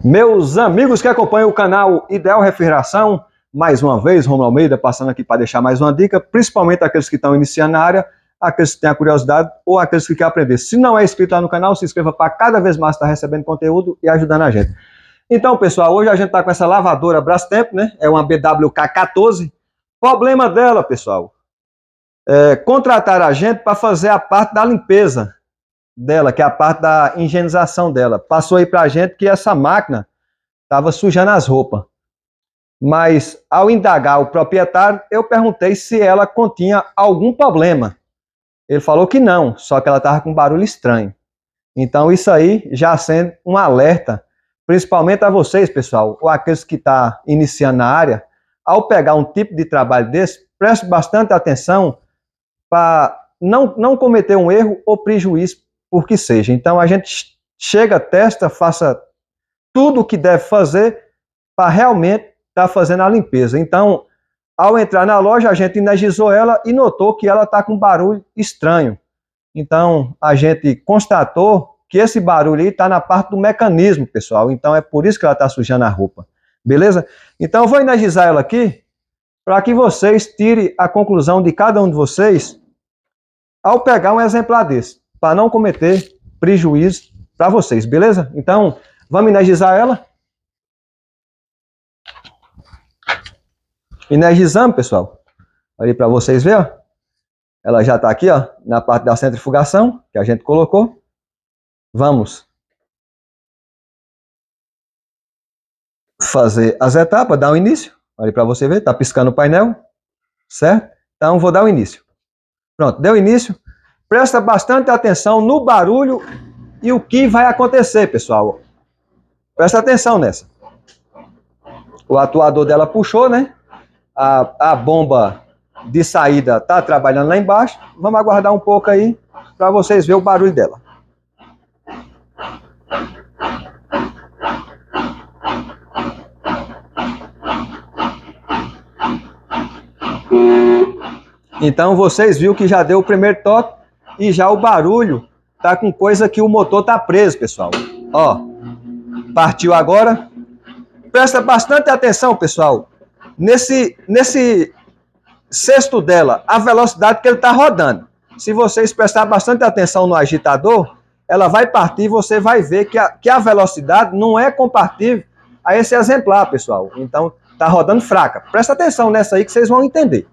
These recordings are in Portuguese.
Meus amigos que acompanham o canal Ideal Refrigeração, mais uma vez, Romulo Almeida passando aqui para deixar mais uma dica, principalmente aqueles que estão iniciando na área, aqueles que têm a curiosidade ou aqueles que querem aprender. Se não é inscrito lá no canal, se inscreva para cada vez mais estar recebendo conteúdo e ajudando a gente. Então, pessoal, hoje a gente está com essa lavadora Brastemp, né? É uma BWK14. Problema dela, pessoal, contratar a gente para fazer a parte da limpeza dela, que é a parte da higienização dela. Passou aí pra gente que essa máquina estava sujando as roupas. Mas ao indagar o proprietário, eu perguntei se ela continha algum problema. Ele falou que não, só que ela estava com um barulho estranho. Então isso aí já sendo um alerta, principalmente a vocês, pessoal, ou aqueles que estão iniciando na área, ao pegar um tipo de trabalho desse, preste bastante atenção para não cometer um erro ou prejuízo por que seja. Então a gente chega, testa, faça tudo o que deve fazer para realmente estar fazendo a limpeza. Então, ao entrar na loja, a gente energizou ela e notou que ela está com um barulho estranho. Então, a gente constatou que esse barulho aí está na parte do mecanismo, pessoal. Então, é por isso que ela está sujando a roupa. Beleza? Então, eu vou energizar ela aqui para que vocês tirem a conclusão de cada um de vocês ao pegar um exemplar desse, para não cometer prejuízo para vocês, beleza? Então, vamos energizar ela. Energizamos, pessoal. Ali para vocês verem, ó. Ela já está aqui, ó, na parte da centrifugação, que a gente colocou. Vamos fazer as etapas, dar o início. Ali para você ver, está piscando o painel, certo? Então, vou dar o início. Pronto, deu início. Presta bastante atenção no barulho e o que vai acontecer, pessoal. Presta atenção nessa. O atuador dela puxou, né? A bomba de saída está trabalhando lá embaixo. Vamos aguardar um pouco aí para vocês verem o barulho dela. Então vocês viram que já deu o primeiro toque e já o barulho tá com coisa que o motor tá preso, pessoal. Ó, partiu agora. Presta bastante atenção, pessoal, nesse cesto dela, a velocidade que ele tá rodando. Se vocês prestarem bastante atenção no agitador, ela vai partir e você vai ver que a velocidade não é compatível a esse exemplar, pessoal. Então tá rodando fraca. Presta atenção nessa aí que vocês vão entender.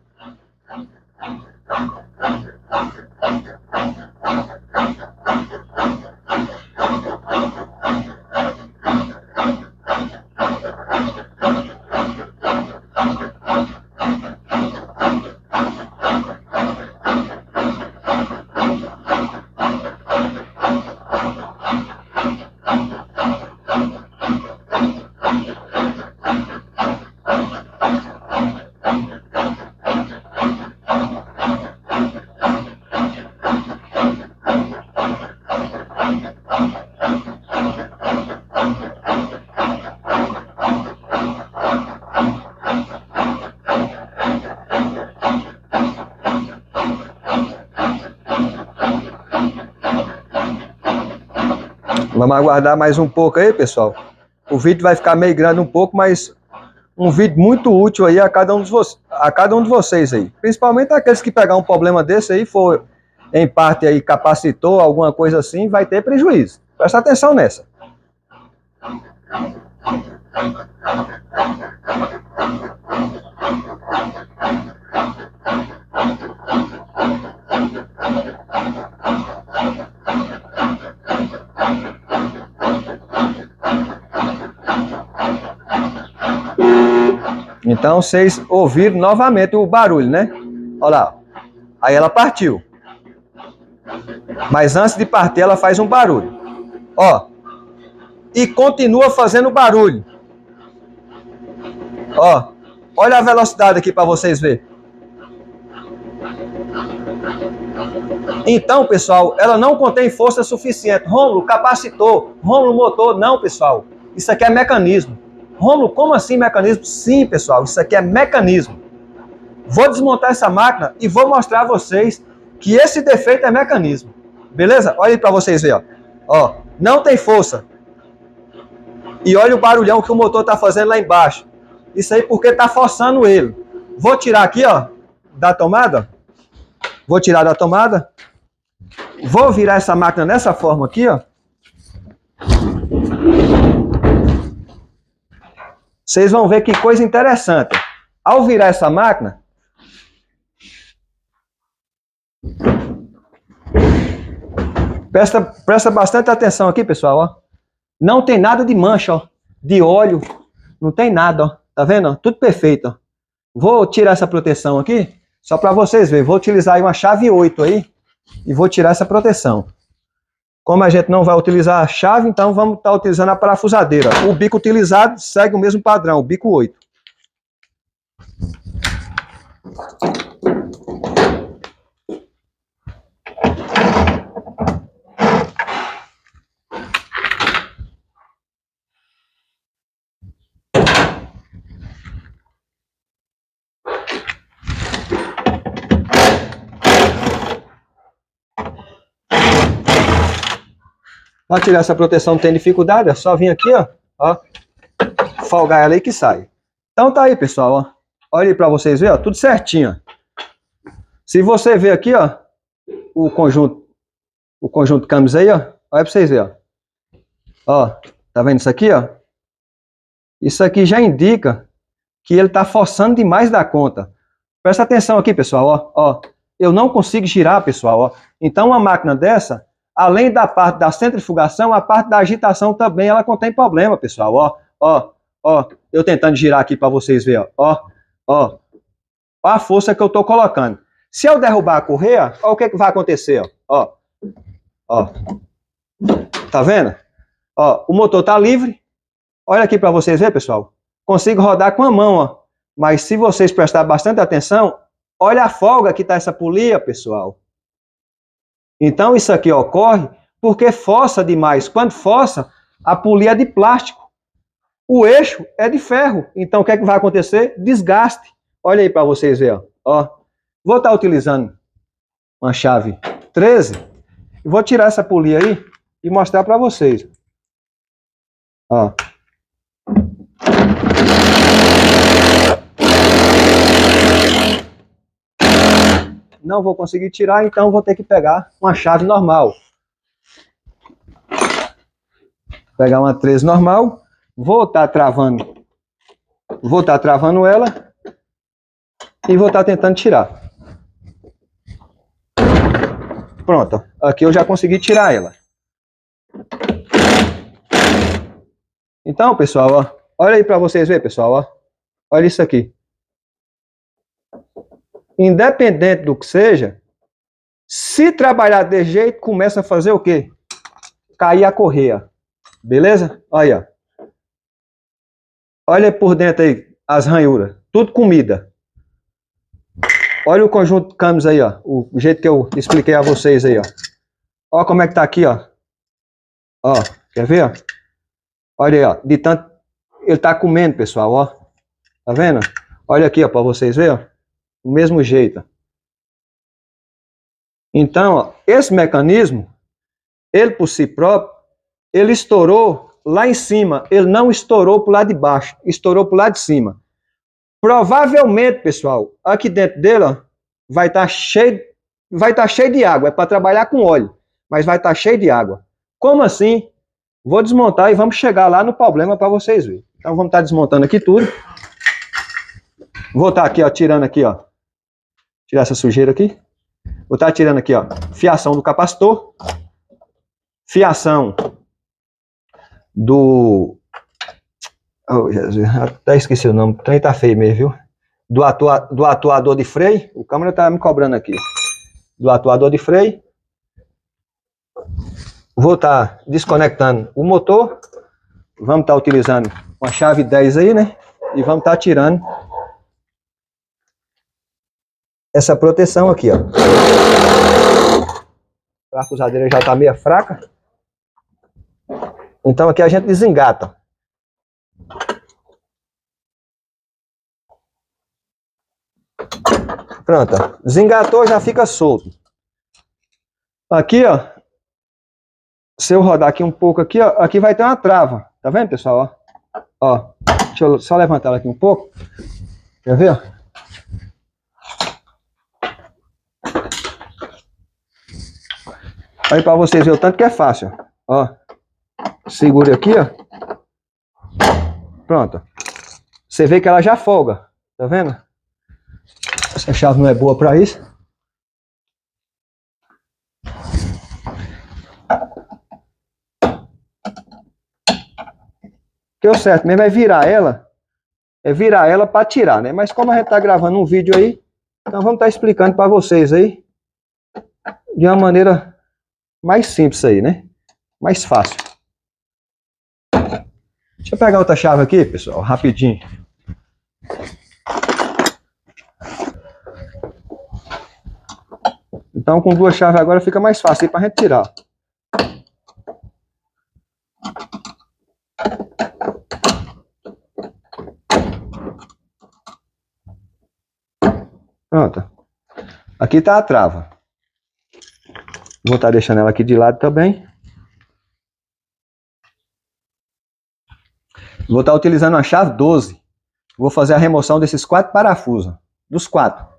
Vamos aguardar mais um pouco aí, pessoal. O vídeo vai ficar meio grande um pouco, mas um vídeo muito útil aí a cada um de vocês aí. Principalmente aqueles que pegar um problema desse aí, for em parte aí capacitor, alguma coisa assim, vai ter prejuízo. Presta atenção nessa. Então vocês ouviram novamente o barulho, né? Olha lá. Aí ela partiu. Mas antes de partir ela faz um barulho. Ó. E continua fazendo barulho. Ó. Olha a velocidade aqui para vocês verem. Então, pessoal, ela não contém força suficiente. Rômulo, capacitor. Rômulo, motor. Não, pessoal. Isso aqui é mecanismo. Rômulo, como assim mecanismo? Sim, pessoal, isso aqui é mecanismo. Vou desmontar essa máquina e vou mostrar a vocês que esse defeito é mecanismo. Beleza? Olha aí para vocês verem, ó. Ó, não tem força. E olha o barulhão que o motor está fazendo lá embaixo. Isso aí porque está forçando ele. Vou tirar aqui, ó, da tomada. Vou tirar da tomada. Vou virar essa máquina dessa forma aqui, ó. Vocês vão ver que coisa interessante. Ao virar essa máquina, presta bastante atenção aqui, pessoal, ó. Não tem nada de mancha, ó, de óleo, não tem nada, ó. Tá vendo? Ó? Tudo perfeito, ó. Vou tirar essa proteção aqui, só para vocês verem. Vou utilizar aí uma chave 8 aí e vou tirar essa proteção. Como a gente não vai utilizar a chave, então vamos estar utilizando a parafusadeira. O bico utilizado segue o mesmo padrão, o bico 8. Para tirar essa proteção não tem dificuldade, é só vir aqui, ó, folgar ela aí que sai. Então tá aí, pessoal, ó. Olha aí para vocês verem, ó, tudo certinho. Se você ver aqui, ó, o conjunto câmbio aí, ó, olha para vocês verem, ó. Tá vendo isso aqui, ó? Isso aqui já indica que ele tá forçando demais da conta. Presta atenção aqui, pessoal, ó. Eu não consigo girar, pessoal, ó. Então uma máquina dessa, além da parte da centrifugação, a parte da agitação também ela contém problema, pessoal, ó. Eu tentando girar aqui para vocês verem, ó. Ó a força que eu tô colocando. Se eu derrubar a correia, ó o que vai acontecer, ó. Tá vendo? Ó, o motor tá livre. Olha aqui para vocês verem, pessoal. Consigo rodar com a mão, ó. Mas se vocês prestarem bastante atenção, olha a folga que tá essa polia, pessoal. Então isso aqui ocorre porque força demais. Quando força, a polia é de plástico. O eixo é de ferro. Então o que é que vai acontecer? Desgaste. Olha aí para vocês verem, ó. Vou estar utilizando uma chave 13. E vou tirar essa polia aí e mostrar para vocês. Ó. Não vou conseguir tirar, então vou ter que pegar uma chave normal. Pegar uma 13 normal. Vou estar travando ela e vou estar tentando tirar. Pronto, aqui eu já consegui tirar ela. Então, pessoal, ó, olha aí para vocês verem, pessoal, ó. Olha isso aqui. Independente do que seja, se trabalhar de jeito, começa a fazer o quê? Cair a correia. Beleza? Olha aí, ó. Olha por dentro aí as ranhuras. Tudo comida. Olha o conjunto de câmbios aí, ó. O jeito que eu expliquei a vocês aí, ó. Ó como é que tá aqui, ó. Ó, quer ver, ó? Olha aí, ó. De tanto... Ele tá comendo, pessoal, ó. Tá vendo? Olha aqui, ó, pra vocês verem, ó. Do mesmo jeito. Então, ó, esse mecanismo, ele por si próprio, ele estourou lá em cima. Ele não estourou pro lado de baixo. Estourou pro lado de cima. Provavelmente, pessoal, aqui dentro dele, ó, vai estar cheio de água. É para trabalhar com óleo, mas vai estar cheio de água. Como assim? Vou desmontar e vamos chegar lá no problema para vocês verem. Então vamos estar desmontando aqui tudo. Vou estar aqui, ó, tirando aqui, ó. Tirar essa sujeira aqui. Vou estar tirando aqui, ó, fiação do capacitor. Fiação do... Oh, Jesus, até esqueci o nome. O trem tá feio mesmo, viu? Do atuador de freio. O câmera tá me cobrando aqui. Do atuador de freio. Vou estar desconectando o motor. Vamos estar utilizando uma chave 10 aí, né? E vamos estar tirando essa proteção aqui, ó. A parafusadeira já tá meio fraca. Então aqui a gente desengata. Pronto, ó. Desengatou, já fica solto. Aqui, ó. Se eu rodar aqui um pouco aqui, ó, aqui vai ter uma trava. Tá vendo, pessoal? Ó, deixa eu só levantar ela aqui um pouco. Quer ver? Aí pra vocês verem o tanto que é fácil. Ó, segura aqui, ó. Pronto. Você vê que ela já folga. Tá vendo? Essa chave não é boa pra isso. Que o certo mesmo é virar ela. É virar ela para tirar, né? Mas como a gente tá gravando um vídeo aí, então vamos estar explicando para vocês aí de uma maneira mais simples aí, né? Mais fácil. Deixa eu pegar outra chave aqui, pessoal, rapidinho. Então com duas chaves agora fica mais fácil aí pra gente tirar. Pronto. Aqui tá a trava. Vou estar deixando ela aqui de lado também. Vou estar utilizando a chave 12. Vou fazer a remoção desses 4 parafusos. Dos 4.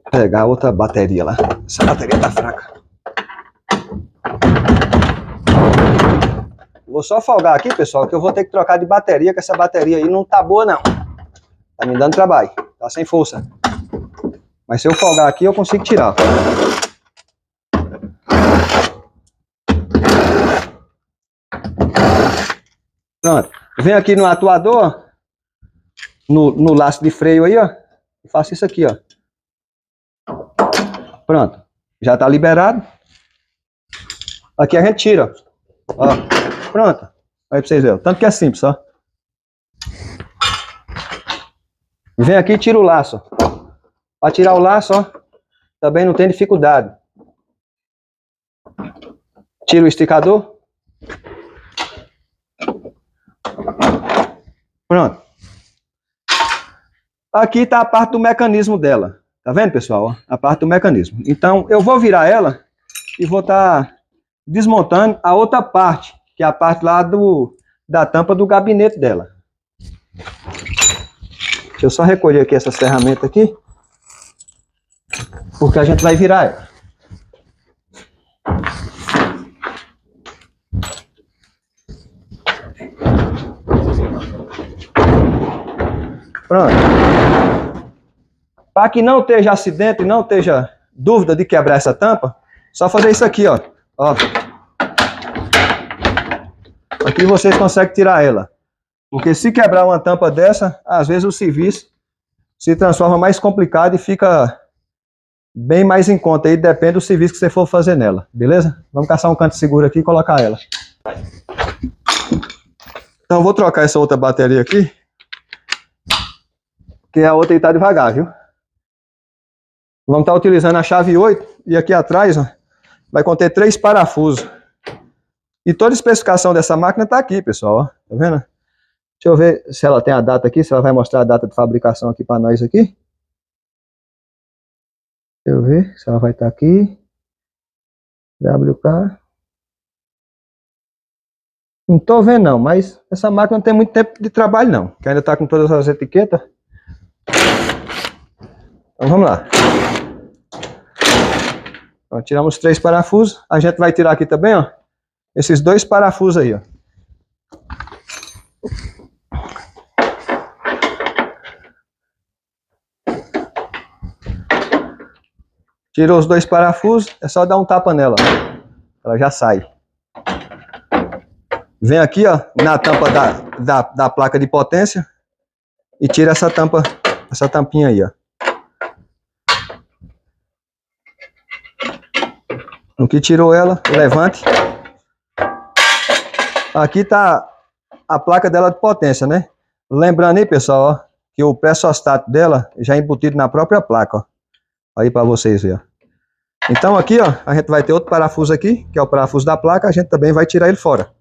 Vou pegar outra bateria lá. Essa bateria tá fraca. Vou só folgar aqui, pessoal, que eu vou ter que trocar de bateria, que essa bateria aí não tá boa, não. Tá me dando trabalho. Tá sem força. Mas se eu folgar aqui, eu consigo tirar. Pronto. Vem aqui no atuador, no laço de freio aí, ó. E faço isso aqui, ó. Pronto. Já tá liberado. Aqui a gente tira, ó. Pronto. Aí pra vocês verem. Tanto que é simples, ó. Vem aqui e tira o laço. Para tirar o laço, ó. Também não tem dificuldade. Tira o esticador. Pronto. Aqui tá a parte do mecanismo dela. Tá vendo, pessoal? A parte do mecanismo. Então, eu vou virar ela e vou estar desmontando a outra parte, que é a parte lá da tampa do gabinete dela. Deixa eu só recolher aqui essas ferramentas aqui, porque a gente vai virar ela. Pronto. Para que não esteja acidente, não esteja dúvida de quebrar essa tampa, só fazer isso aqui, ó. Ó. Aqui vocês conseguem tirar ela. Porque se quebrar uma tampa dessa, às vezes o serviço se transforma mais complicado e fica bem mais em conta. Aí depende do serviço que você for fazer nela, beleza? Vamos caçar um canto seguro aqui e colocar ela. Então eu vou trocar essa outra bateria aqui, que a outra aí tá devagar, viu? Vamos estar utilizando a chave 8 e aqui atrás, ó, vai conter 3 parafusos. E toda a especificação dessa máquina está aqui, pessoal, ó. Tá vendo? Deixa eu ver se ela tem a data aqui, se ela vai mostrar a data de fabricação aqui para nós aqui. Deixa eu ver se ela vai estar aqui. WK. Não tô vendo não, mas essa máquina não tem muito tempo de trabalho não, que ainda está com todas as etiquetas. Então vamos lá. Então, tiramos 3 parafusos. A gente vai tirar aqui também, ó, esses 2 parafusos aí, ó. Tirou os 2 parafusos, é só dar um tapa nela, ó. Ela já sai. Vem aqui, ó, na tampa da placa de potência e tira essa tampa, essa tampinha aí, ó. No que tirou ela, levante. Aqui tá a placa dela de potência, né? Lembrando aí, pessoal, ó, que o pressostático dela já é embutido na própria placa, ó. Aí para vocês verem. Então aqui, ó, a gente vai ter outro parafuso aqui, que é o parafuso da placa, a gente também vai tirar ele fora.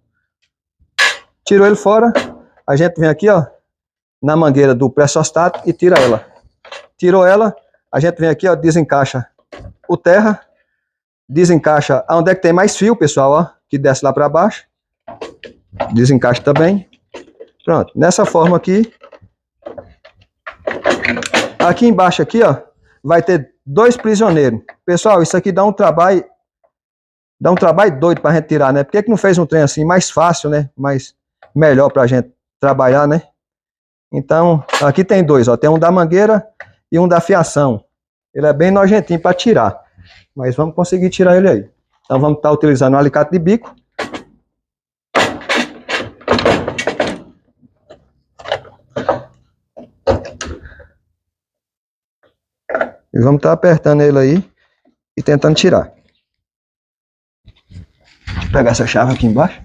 Tirou ele fora, a gente vem aqui, ó, na mangueira do pressostático e tira ela. Tirou ela, a gente vem aqui, ó, desencaixa o terra, desencaixa onde é que tem mais fio, pessoal, ó, que desce lá para baixo. Desencaixa também. Pronto, dessa forma aqui. Aqui embaixo aqui, ó, vai ter 2 prisioneiros. Pessoal, isso aqui dá um trabalho doido pra gente tirar, né? Por que não fez um trem assim mais fácil, né? Mais melhor pra gente trabalhar, né? Então, aqui tem 2, ó, tem um da mangueira e um da fiação. Ele é bem nojentinho para tirar, mas vamos conseguir tirar ele aí. Então vamos estar utilizando um alicate de bico. E vamos estar apertando ele aí e tentando tirar. Deixa eu pegar essa chave aqui embaixo.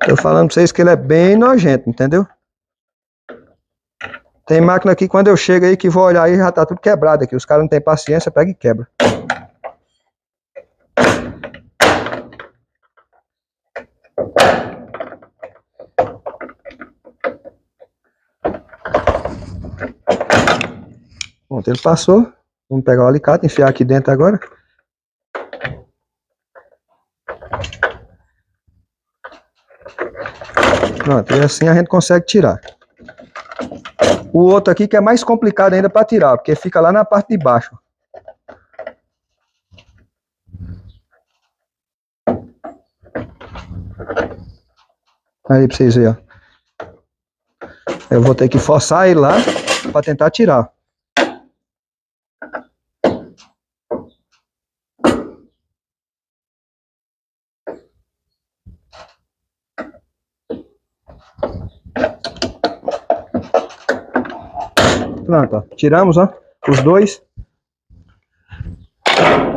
Tô falando pra vocês que ele é bem nojento, entendeu? Tem máquina aqui, quando eu chego aí, que vou olhar aí, já tá tudo quebrado aqui. Os caras não têm paciência, pega e quebra. Pronto, ele passou. Vamos pegar o alicate, enfiar aqui dentro agora. Pronto, e assim a gente consegue tirar. O outro aqui que é mais complicado ainda para tirar, porque fica lá na parte de baixo. Aí pra vocês verem, ó. Eu vou ter que forçar ele lá para tentar tirar. Pronto, ó. Tiramos, ó, os 2.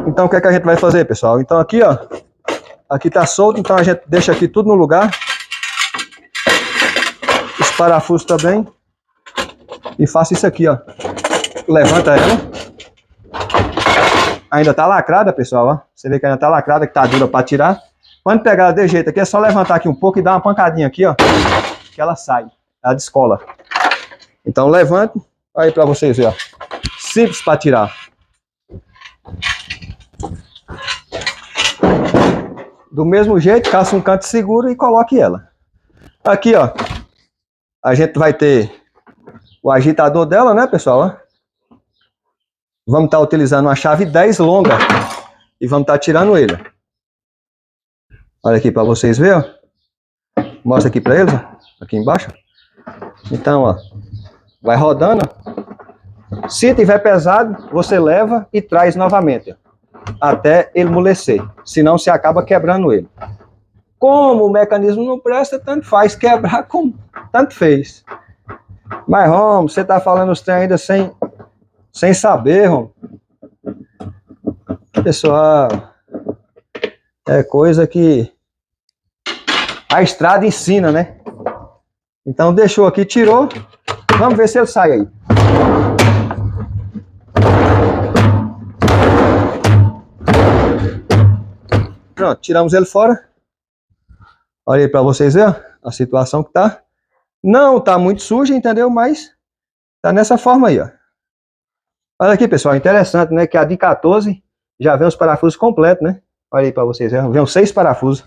Então o que é que a gente vai fazer, pessoal? Então aqui, ó, aqui tá solto, então a gente deixa aqui tudo no lugar. Os parafusos também. E faço isso aqui, ó. Levanta ela. Ainda tá lacrada, pessoal, ó. Você vê que ainda tá lacrada, que tá dura para tirar. Quando pegar ela de jeito aqui, é só levantar aqui um pouco e dar uma pancadinha aqui, ó, que ela sai, ela descola. Então levante, aí para vocês verem, ó. Simples para tirar. Do mesmo jeito, caça um canto seguro e coloque ela. Aqui, ó, a gente vai ter o agitador dela, né, pessoal, ó. Vamos estar utilizando uma chave 10 longa e vamos estar tirando ele. Olha aqui para vocês verem, ó. Mostra aqui para eles, ó, aqui embaixo. Então, ó, vai rodando. Se tiver pesado, você leva e traz novamente, ó, até ele amolecer. Senão você acaba quebrando ele. Como o mecanismo não presta, tanto faz quebrar como tanto fez. Mas, Romo, você tá falando os trem ainda sem saber, Romo. Pessoal, é coisa que a estrada ensina, né? Então deixou aqui, tirou. Vamos ver se ele sai aí. Pronto, tiramos ele fora. Olha aí pra vocês verem a situação que tá. Não tá muito suja, entendeu? Mas tá nessa forma aí, ó. Olha aqui, pessoal, interessante, né? Que a de 14 já vem os parafusos completos, né? Olha aí pra vocês verem, vem os 6 parafusos.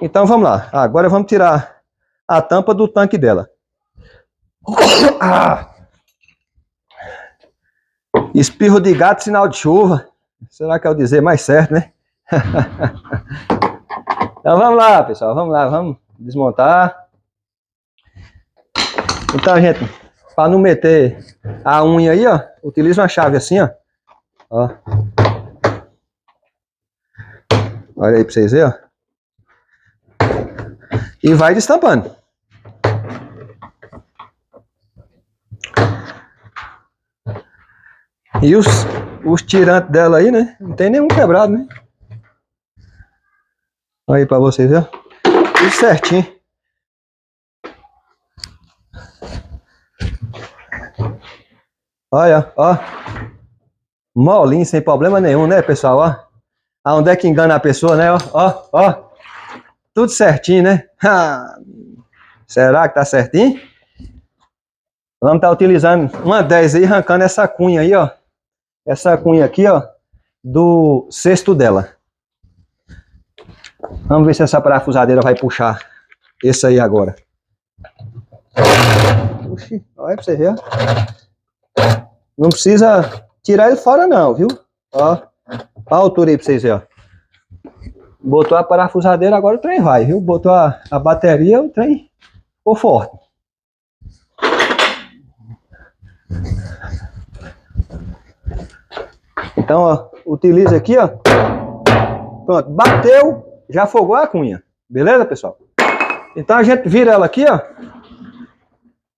Então vamos lá. Agora vamos tirar a tampa do tanque dela. Ah! Espirro de gato, sinal de chuva. Será que é o dizer mais certo, né? Então vamos lá, pessoal. Vamos lá, vamos desmontar. Então, gente, para não meter a unha aí, ó, utiliza uma chave assim, ó. Ó. Olha aí para vocês verem, ó. E vai destampando. E os tirantes dela aí, né? Não tem nenhum quebrado, né? Olha aí pra vocês, ó. Tudo certinho. Olha, ó. Molinho, sem problema nenhum, né, pessoal? Ó. Aonde é que engana a pessoa, né? Ó, ó, ó. Tudo certinho, né? Será que tá certinho? Vamos estar utilizando uma 10 aí, arrancando essa cunha aí, ó. Essa cunha aqui, ó, do cesto dela. Vamos ver se essa parafusadeira vai puxar esse aí agora. Puxa, olha pra você ver. Não precisa tirar ele fora não, viu? Ó, a altura aí pra vocês verem, ó. Botou a parafusadeira, agora o trem vai, viu? Botou a bateria, o trem ficou forte. Então, ó, utiliza aqui, ó. Pronto, bateu, já afogou a cunha. Beleza, pessoal? Então a gente vira ela aqui, ó.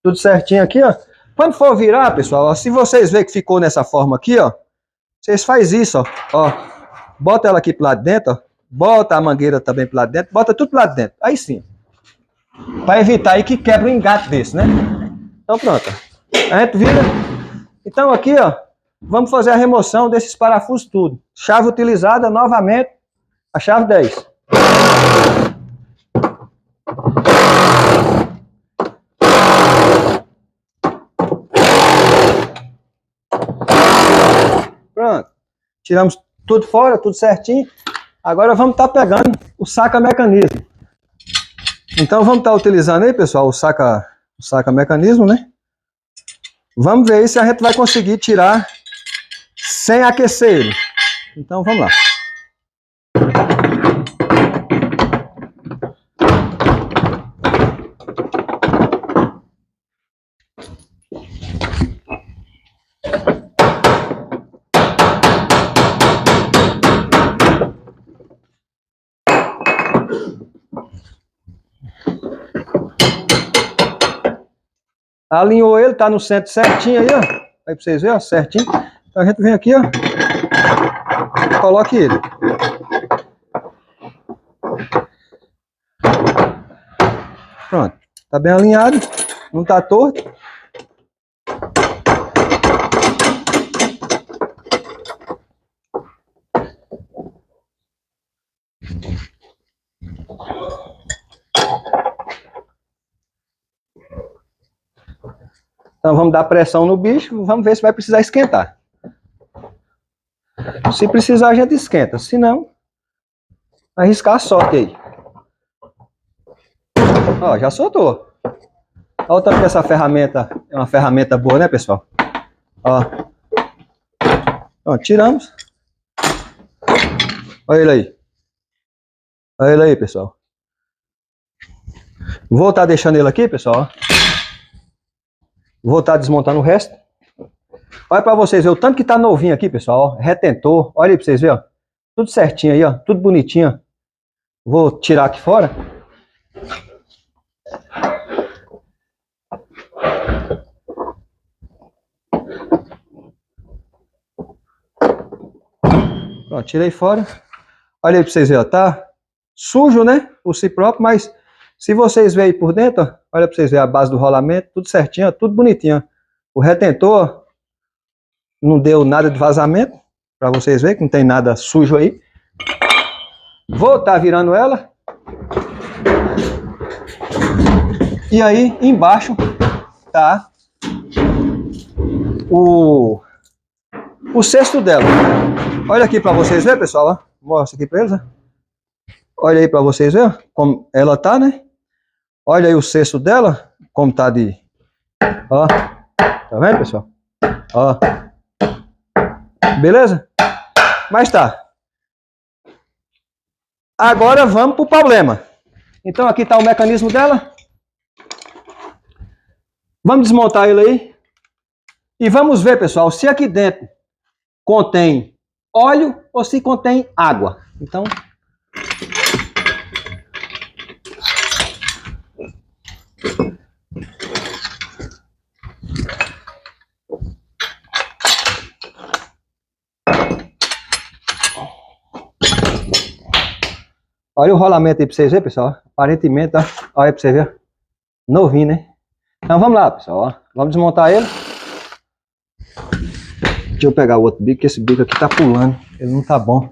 Tudo certinho aqui, ó. Quando for virar, pessoal, ó, se vocês verem que ficou nessa forma aqui, ó, vocês fazem isso, ó. Bota ela aqui pro lado de dentro, ó. Bota a mangueira também pro lado de dentro, bota tudo pro lado de dentro. Aí sim. Para evitar aí que quebra um engate desse, né? Então pronto. A gente vira. Então aqui, ó, vamos fazer a remoção desses parafusos tudo. Chave utilizada novamente, a chave 10. Pronto. Tiramos tudo fora, tudo certinho. Agora vamos estar pegando o saca-mecanismo. Então vamos estar utilizando aí, pessoal, o saca-mecanismo, né? Vamos ver aí se a gente vai conseguir tirar sem aquecer ele. Então vamos lá. Alinhou ele, tá no centro certinho aí, ó. Aí pra vocês verem, ó, certinho. Então a gente vem aqui, ó. Coloque ele. Pronto. Tá bem alinhado. Não tá torto. Então vamos dar pressão no bicho, vamos ver se vai precisar esquentar. Se precisar a gente esquenta, se não, arriscar a sorte aí. Ó, já soltou. Olha o tanto que essa ferramenta é uma ferramenta boa, né, pessoal? Ó. Ó, tiramos. Olha ele aí. Olha ele aí, pessoal. Vou estar deixando ele aqui, pessoal. Vou estar desmontando o resto. Olha para vocês verem o tanto que tá novinho aqui, pessoal. Ó, retentor. Olha aí para vocês verem, ó. Tudo certinho aí, ó. Tudo bonitinho. Vou tirar aqui fora. Pronto, tirei fora. Olha aí para vocês verem, ó. Tá sujo, né? Por si próprio, mas se vocês verem aí por dentro, ó, olha para vocês verem a base do rolamento. Tudo certinho, ó. Tudo bonitinho, ó. O retentor, ó, não deu nada de vazamento, para vocês verem que não tem nada sujo aí. Vou estar virando ela. E aí, embaixo, tá o cesto dela. Olha aqui para vocês verem, pessoal, ó. Mostra aqui para eles, ó. Olha aí para vocês verem como ela tá, né? Olha aí o cesto dela, como tá de... Ó, tá vendo, pessoal? Ó. Beleza? Mas tá. Agora vamos pro problema. Então aqui tá o mecanismo dela. Vamos desmontar ele aí. E vamos ver, pessoal, se aqui dentro contém óleo ou se contém água. Então... olha o rolamento aí pra vocês verem, pessoal. Aparentemente, ó. Olha aí pra vocês verem. Novinho, né? Então vamos lá, pessoal. Ó. Vamos desmontar ele. Deixa eu pegar o outro bico, que esse bico aqui tá pulando. Ele não tá bom.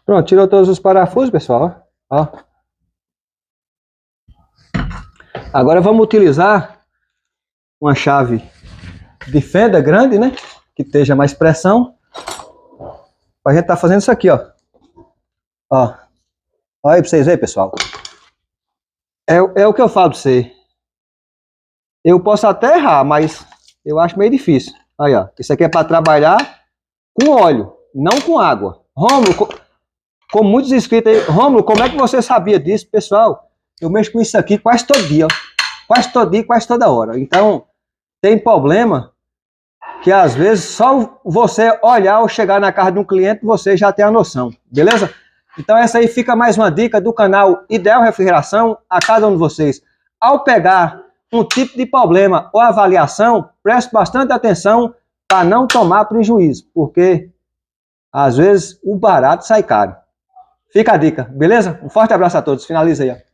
Pronto, tirou todos os parafusos, pessoal. Ó. Agora vamos utilizar uma chave de fenda grande, né? Que esteja mais pressão. A gente tá fazendo isso aqui, ó. Ó. Olha aí pra vocês verem, pessoal. É o que eu falo pra você. Eu posso até errar, mas eu acho meio difícil. Aí, ó. Isso aqui é para trabalhar com óleo, não com água. Rômulo, com muitos inscritos aí. Rômulo, como é que você sabia disso, pessoal? Eu mexo com isso aqui quase todo dia, ó. Quase todo dia, quase toda hora. Então, tem problema que às vezes só você olhar ou chegar na casa de um cliente, você já tem a noção, beleza? Então essa aí fica mais uma dica do canal Ideal Refrigeração a cada um de vocês. Ao pegar um tipo de problema ou avaliação, preste bastante atenção para não tomar prejuízo, porque às vezes o barato sai caro. Fica a dica, beleza? Um forte abraço a todos. Finaliza aí, ó.